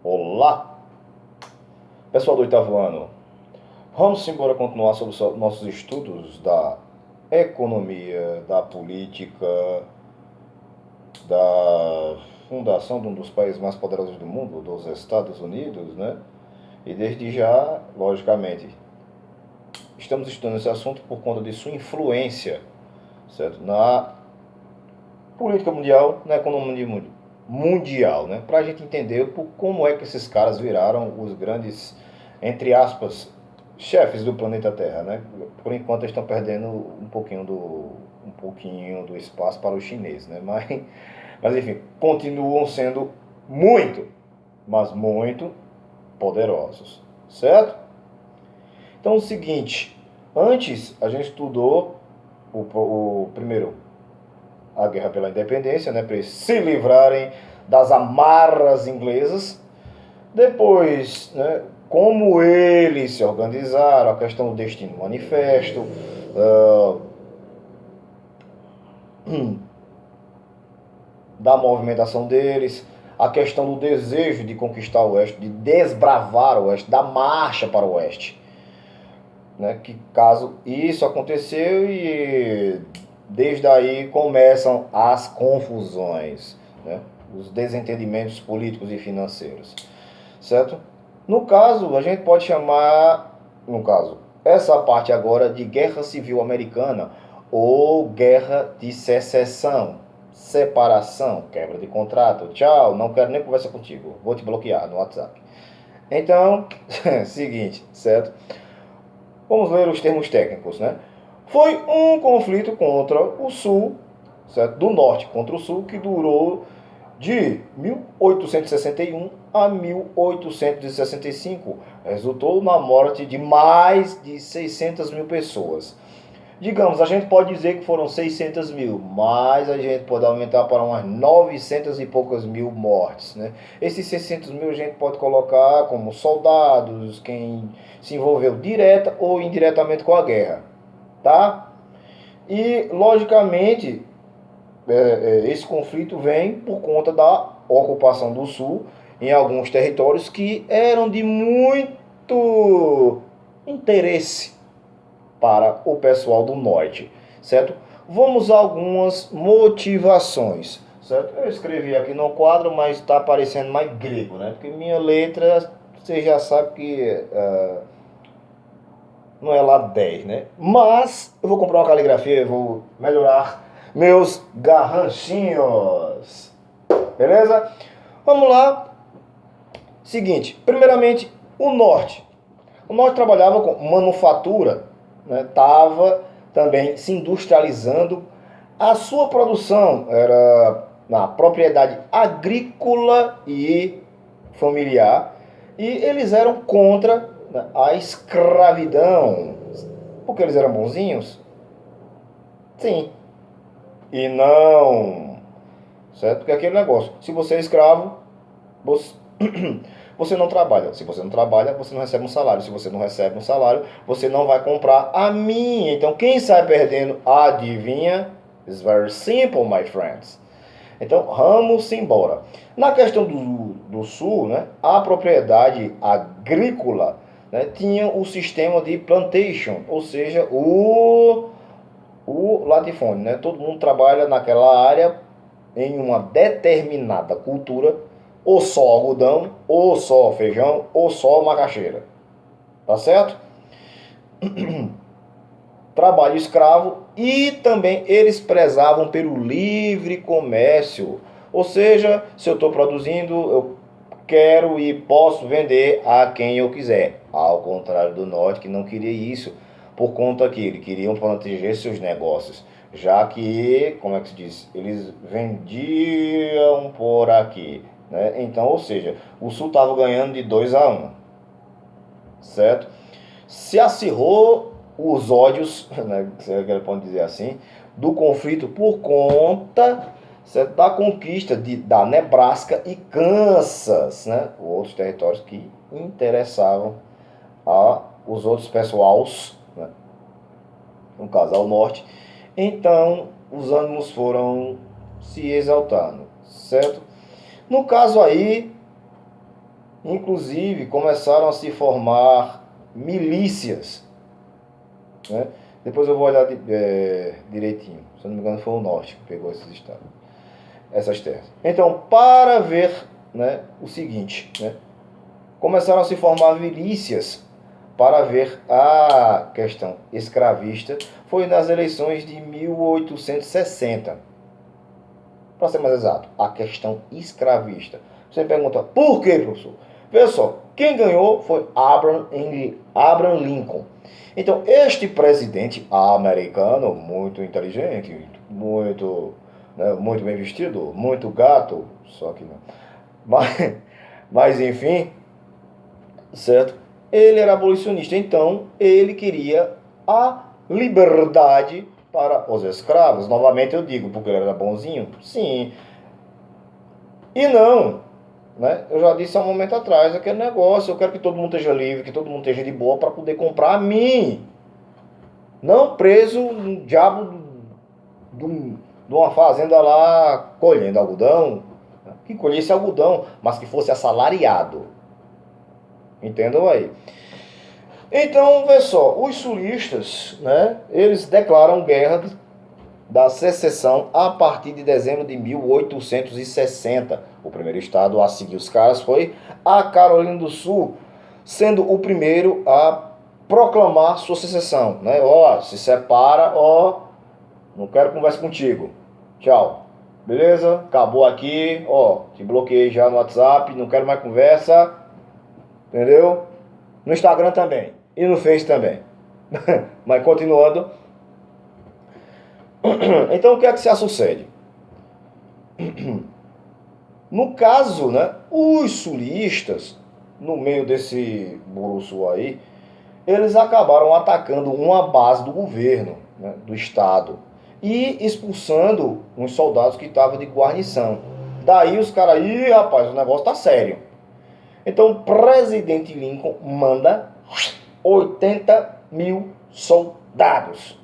Olá, pessoal do oitavo ano. Vamos embora continuar sobre os nossos estudos da economia, da política, da fundação de um dos países mais poderosos do mundo, dos Estados Unidos, né? E desde já, logicamente, estamos estudando esse assunto por conta de sua influência, certo? Na política mundial, na economia mundial, né? Para a gente entender como é que esses caras viraram os grandes, entre aspas, chefes do planeta Terra, né? Por enquanto eles estão perdendo um pouquinho do espaço para os chineses, né? Mas enfim, continuam sendo muito, mas muito poderosos, certo? Então é o seguinte, antes a gente estudou o primeiro a guerra pela independência, né, para eles se livrarem das amarras inglesas. Depois, né, como eles se organizaram, a questão do Destino Manifesto, da movimentação deles, a questão do desejo de conquistar o Oeste, de desbravar o Oeste, da marcha para o Oeste. Né, que caso isso aconteceu e desde aí começam as confusões, né, os desentendimentos políticos e financeiros, certo? No caso, a gente pode chamar, essa parte agora de Guerra Civil Americana ou Guerra de Secessão, separação, quebra de contrato, tchau, não quero nem conversar contigo, vou te bloquear no WhatsApp. Então, seguinte, certo? Vamos ler os termos técnicos, né? Foi um conflito contra o Sul, certo? Do Norte contra o Sul, que durou de 1861 a 1865. Resultou na morte de mais de 600 mil pessoas. Digamos, a gente pode dizer que foram 600 mil, mas a gente pode aumentar para umas 900 e poucas mil mortes, né? Esses 600 mil a gente pode colocar como soldados, quem se envolveu direta ou indiretamente com a guerra, tá? E, logicamente, esse conflito vem por conta da ocupação do Sul em alguns territórios que eram de muito interesse para o pessoal do Norte, certo? Vamos a algumas motivações, certo? Eu escrevi aqui no quadro, mas está parecendo mais grego, né? Porque minha letra, você já sabe que não é lá 10, né? Mas eu vou comprar uma caligrafia e vou melhorar meus garranchinhos, beleza? Vamos lá. Seguinte, primeiramente, o Norte. O Norte trabalhava com manufatura, estava, né, também se industrializando. A sua produção era na propriedade agrícola e familiar. E eles eram contra, né, a escravidão. Porque eles eram bonzinhos? Sim. E não. Certo? Porque aquele negócio, se você é escravo, você você não trabalha. Se você não trabalha, você não recebe um salário. Se você não recebe um salário, você não vai comprar a minha. Então, quem sai perdendo, adivinha? It's very simple, my friends. Então, vamos embora. Na questão do Sul, né, a propriedade agrícola, né, tinha o sistema de plantation, ou seja, o latifúndio. Né? Todo mundo trabalha naquela área em uma determinada cultura, ou só algodão, ou só feijão, ou só macaxeira. Tá certo? Trabalho escravo e também eles prezavam pelo livre comércio. Ou seja, se eu estou produzindo, eu quero e posso vender a quem eu quiser. Ao contrário do Norte, que não queria isso, por conta que eles queriam proteger seus negócios. Já que, como é que se diz, eles vendiam por aqui. Né? Então, ou seja, o Sul estava ganhando de 2-1, certo? Se acirrou os ódios, né, se pode dizer assim, do conflito por conta, certo, da conquista da Nebraska e Kansas, né, outros territórios que interessavam aos outros pessoais, né, no caso ao norte. Então os ânimos foram se exaltando, certo? No caso aí, inclusive, começaram a se formar milícias, né? Depois eu vou olhar direitinho. Se eu não me engano, foi o norte que pegou esses estados, essas terras. Então, para ver, né, o seguinte, né, começaram a se formar milícias para ver a questão escravista. Foi nas eleições de 1860. Para ser mais exato, a questão escravista. Você me pergunta, por quê, professor? Veja só, quem ganhou foi Abraham Lincoln. Então, este presidente americano, muito inteligente, muito, né, muito bem vestido, muito gato, só que não. Mas enfim, certo? Ele era abolicionista, então ele queria a liberdade para os escravos. Novamente eu digo, porque ele era bonzinho? Sim. E não, né? Eu já disse há um momento atrás, aquele negócio, eu quero que todo mundo esteja livre, que todo mundo esteja de boa para poder comprar a mim. Não preso no diabo de uma fazenda lá colhendo algodão, que colhesse algodão, mas que fosse assalariado. Entendam aí. Então, vê só, os sulistas, né, eles declaram guerra da secessão a partir de dezembro de 1860. O primeiro estado a seguir os caras foi a Carolina do Sul, sendo o primeiro a proclamar sua secessão, né? Ó, se separa, ó, não quero conversa contigo. Tchau. Beleza? Acabou aqui, ó, te bloqueei já no WhatsApp, não quero mais conversa. Entendeu? No Instagram também. E no Face também. Mas continuando. Então o que é que se sucede? No caso, né, os sulistas, no meio desse buruçu aí, eles acabaram atacando uma base do governo, né, do estado, e expulsando uns soldados que estavam de guarnição. Daí os caras, ih rapaz, o negócio tá sério. Então o presidente Lincoln manda 80 mil soldados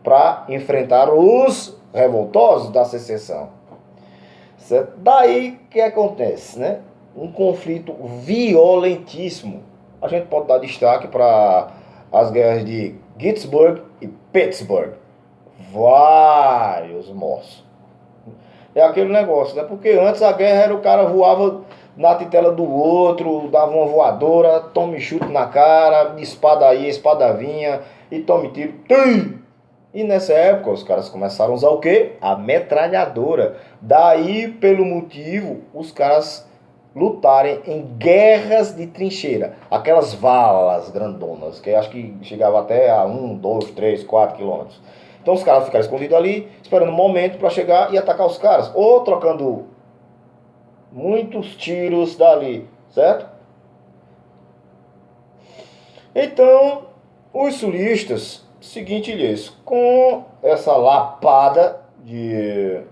para enfrentar os revoltosos da secessão. Certo? Daí que acontece, né? Um conflito violentíssimo. A gente pode dar destaque para as guerras de Gettysburg e Pittsburgh. Vários mortos. É aquele negócio, né? Porque antes a guerra era o cara voava na titela do outro, dava uma voadora, tome chute na cara, espada aí, espada vinha, e tome tiro. E nessa época os caras começaram a usar o quê? A metralhadora. Daí, pelo motivo, os caras lutarem em guerras de trincheira. Aquelas valas grandonas, que acho que chegava até a 1, 2, 3, 4 quilômetros. Então os caras ficaram escondidos ali, esperando um momento para chegar e atacar os caras. Ou trocando muitos tiros dali, certo? Então, os sulistas, seguinte lhes, com essa lapada de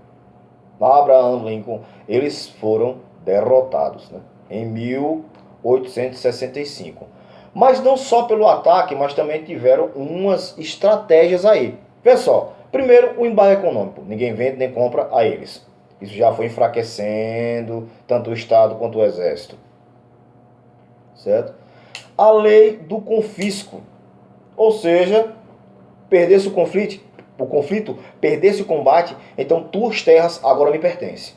Abraham Lincoln, eles foram derrotados, né, em 1865. Mas não só pelo ataque, mas também tiveram umas estratégias aí. Pessoal, primeiro o embargo econômico, ninguém vende nem compra a eles. Isso já foi enfraquecendo tanto o Estado quanto o Exército, certo? A lei do confisco, ou seja, perdesse o conflito, perdesse o combate, então tuas terras agora me pertencem.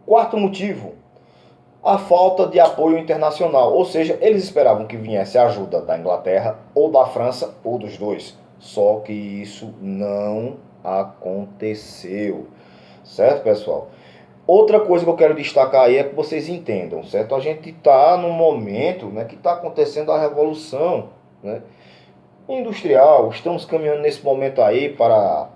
Quarto motivo, a falta de apoio internacional, ou seja, eles esperavam que viesse a ajuda da Inglaterra ou da França ou dos dois, só que isso não aconteceu, certo, pessoal? Outra coisa que eu quero destacar aí é que vocês entendam, certo? A gente está num momento, né, que está acontecendo a revolução, né, industrial, estamos caminhando nesse momento aí para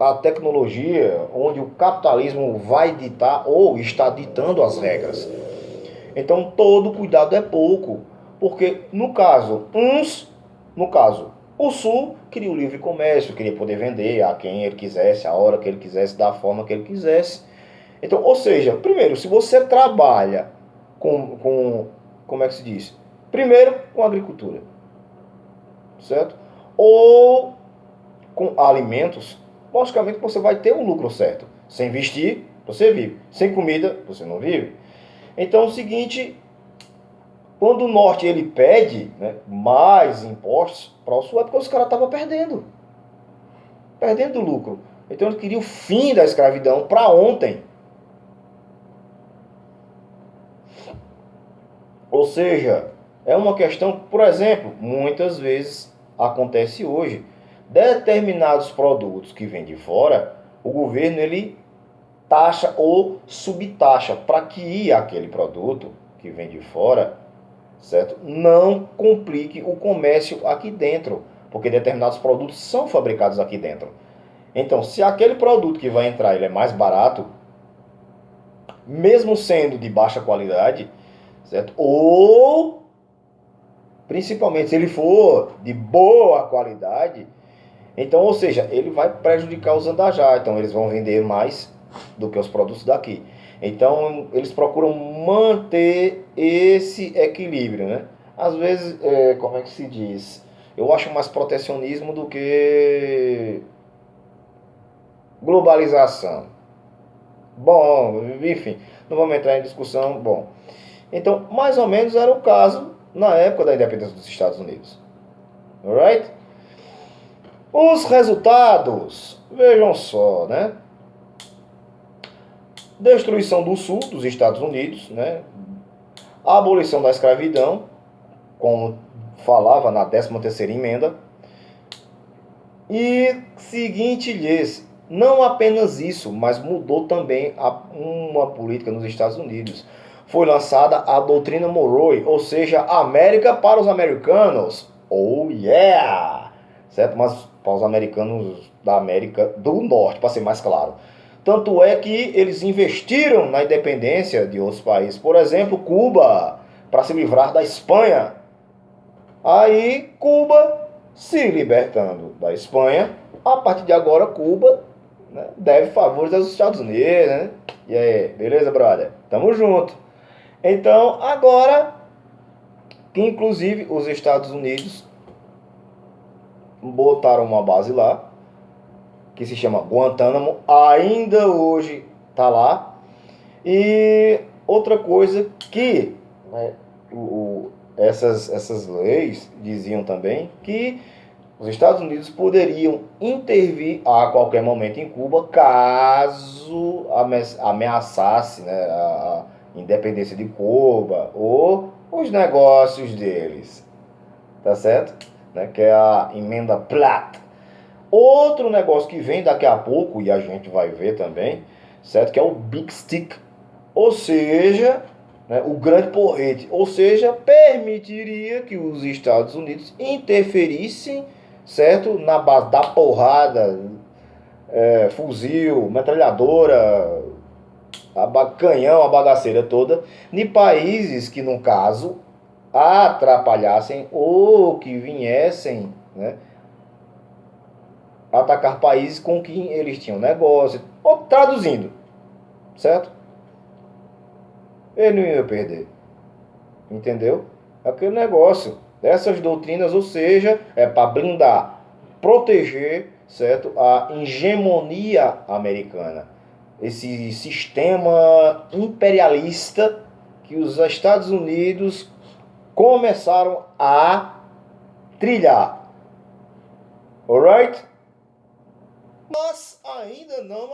a tecnologia, onde o capitalismo vai ditar ou está ditando as regras. Então todo cuidado é pouco, porque no caso, o Sul queria o livre comércio, queria poder vender a quem ele quisesse, a hora que ele quisesse, da forma que ele quisesse. Então, ou seja, primeiro, se você trabalha com como é que se diz? Primeiro, com agricultura, certo? Ou com alimentos, logicamente você vai ter um lucro certo. Sem vestir, você vive. Sem comida, você não vive. Então é o seguinte, quando o norte ele pede, né, mais impostos para o sul, é porque os caras estavam perdendo lucro. Então ele queria o fim da escravidão para ontem. Ou seja, é uma questão, por exemplo, muitas vezes acontece hoje, determinados produtos que vêm de fora, o governo ele taxa ou subtaxa para que aquele produto que vem de fora, certo, não complique o comércio aqui dentro, porque determinados produtos são fabricados aqui dentro. Então, se aquele produto que vai entrar ele é mais barato, mesmo sendo de baixa qualidade, certo? Ou principalmente se ele for de boa qualidade, então, ou seja, ele vai prejudicar os andajá, então eles vão vender mais do que os produtos daqui. Então, eles procuram manter esse equilíbrio, né? Às vezes, como é que se diz? Eu acho mais protecionismo do que globalização. Bom, enfim, não vamos entrar em discussão. Bom, então, mais ou menos era o caso na época da independência dos Estados Unidos. Alright? Os resultados, vejam só, né? Destruição do sul dos Estados Unidos, né? A abolição da escravidão, como falava na 13ª emenda. E seguinte-lhes, não apenas isso, mas mudou também uma política nos Estados Unidos. Foi lançada a doutrina Monroe, ou seja, América para os americanos. Oh yeah! Certo? Mas para os americanos da América do Norte, para ser mais claro. Tanto é que eles investiram na independência de outros países. Por exemplo, Cuba, para se livrar da Espanha. Aí, Cuba, se libertando da Espanha, a partir de agora, Cuba, né, deve favores aos Estados Unidos, né? E aí, beleza, brother? Tamo junto. Então, agora, que inclusive os Estados Unidos botaram uma base lá, que se chama Guantánamo, ainda hoje tá lá. E outra coisa que, né, essas leis diziam também que os Estados Unidos poderiam intervir a qualquer momento em Cuba caso ameaçasse, né, a independência de Cuba ou os negócios deles, tá certo? Né, que é a emenda Platt. Outro negócio que vem daqui a pouco, e a gente vai ver também, certo? Que é o Big Stick, ou seja, né, o grande porrete, ou seja, permitiria que os Estados Unidos interferissem, certo? Na base da porrada, fuzil, metralhadora, canhão, a bagaceira toda, em países que, no caso, atrapalhassem ou que viessem, né, atacar países com quem eles tinham negócio, ou traduzindo, certo? Ele não ia perder, entendeu? Aquele negócio, essas doutrinas, ou seja, é para blindar, proteger, certo? A hegemonia americana, esse sistema imperialista que os Estados Unidos começaram a trilhar, alright? Mas ainda não